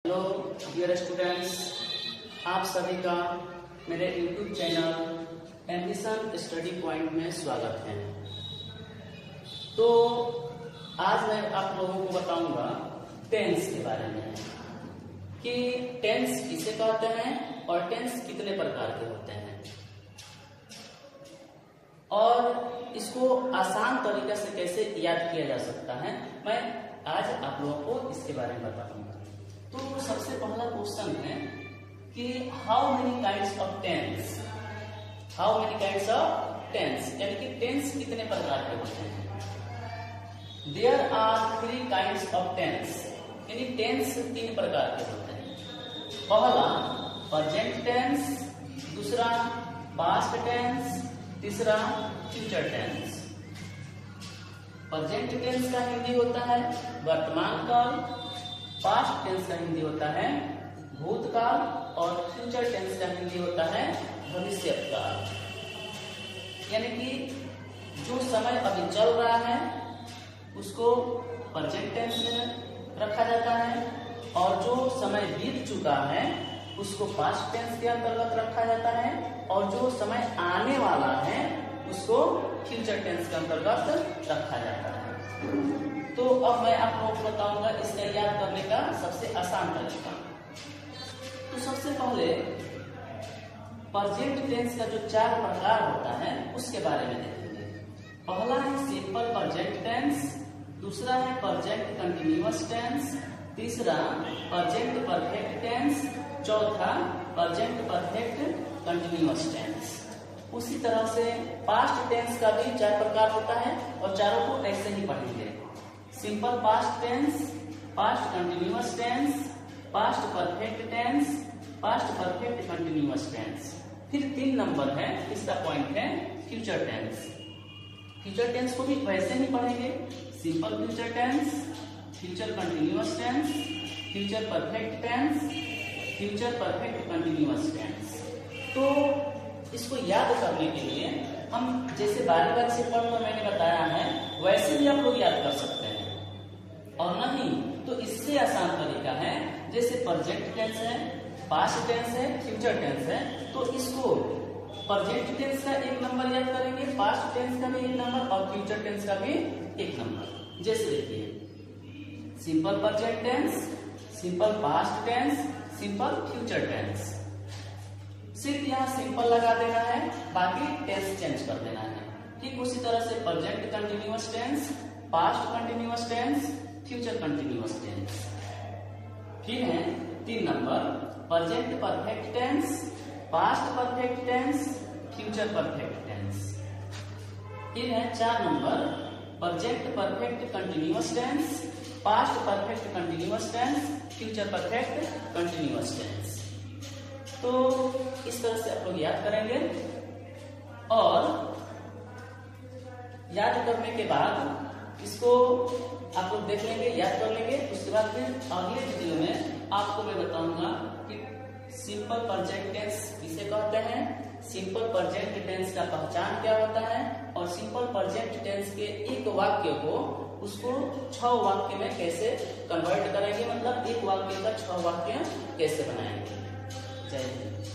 Hello dear students, आप सभी का मेरे YouTube channel ambition study point में स्वागत है। तो आज मैं आप लोगों को बताऊंगा टेंस के बारे में कि टेंस किसे कहते हैं और टेंस कितने प्रकार के होते हैं और इसको आसान तरीके से कैसे याद किया जा सकता है, मैं आज आप लोगों को इसके बारे में बताऊंगा। तो सबसे पहला क्वेश्चन है कि how many kinds of tense, how many kinds of tense, यानी कि टेंस कितने प्रकार के होते हैं। There are 3 kinds of tense, यानी टेंस 3 प्रकार के होते हैं। पहला प्रेजेंट टेंस, दूसरा पास्ट टेंस, तीसरा फ्यूचर टेंस। प्रेजेंट टेंस का हिंदी होता है वर्तमान काल, पास्ट टेंस का हिंदी होता है भूतकाल और फ्यूचर टेंस का हिंदी होता है भविष्यकाल। यानी कि जो समय अभी चल रहा है उसको प्रेजेंट टेंस में रखा जाता है और जो समय बीत चुका है उसको पास्ट टेंस के अंतर्गत रखा जाता है और जो समय आने वाला है उसको फ्यूचर टेंस के अंतर्गत रखा जाता है। तो अब मैं आप लोगों को बताऊंगा इसका याद करने का सबसे आसान तरीका। तो सबसे पहले प्रेजेंट टेंस का जो 4 प्रकार होता है उसके बारे में देखेंगे। पहला है सिंपल प्रेजेंट टेंस, दूसरा है प्रेजेंट कंटिन्यूअस टेंस, तीसरा प्रेजेंट परफेक्ट टेंस, चौथा प्रेजेंट परफेक्ट कंटिन्यूअस टेंस। उसी तरह से पास्ट टेंस का भी 4 प्रकार होता है और चारों को ऐसे ही पढ़ेंगे। Simple past tense, past continuous tense, past perfect tense, past perfect continuous tense. फिर 3 नंबर है, इसका पॉइंट है फ्यूचर टेंस। फ्यूचर टेंस को भी वैसे ही पढ़ेंगे, simple future tense, future continuous tense, future perfect tense, future perfect continuous tense. तो इसको याद करने के लिए हम जैसे बारी बारी से पढ़कर मैंने बताया है वैसे भी आप लोग याद कर सकते हैं, और नहीं तो इससे आसान तरीका है जैसे प्रेजेंट टेंस है, पास्ट टेंस है, फ्यूचर टेंस है, तो इसको प्रेजेंट टेंस का 1 नंबर याद करेंगे, पास्ट टेंस का भी 1 नंबर और फ्यूचर टेंस का भी 1 नंबर। जैसे देखिए simple present tense, simple past tense, simple future tense. सिर्फ यहाँ सिंपल लगा देना है, बाकी टेंस चेंज कर देना है। ठीक उसी तरह से present continuous tense, past continuous tense, future continuous tense. फिर है 3 number present perfect tense, past perfect tense, future perfect tense. फिर है 4 number present perfect continuous tense, past perfect continuous tense, future perfect continuous tense. तो इस तरह से आप लोग याद करेंगे और याद करने के बाद इसको आप लोग देख लेंगे, याद कर लेंगे। उसके बाद फिर अगले वीडियो में आपको मैं बताऊंगा कि सिंपल प्रेजेंट टेंस किसे कहते हैं, सिंपल प्रेजेंट टेंस का पहचान क्या होता है और सिंपल प्रेजेंट टेंस के एक वाक्य को उसको 6 वाक्य में कैसे कन्वर्ट करेंगे, मतलब एक वाक्य का 6 वाक्य कैसे बनाएंगे। जय हिंद।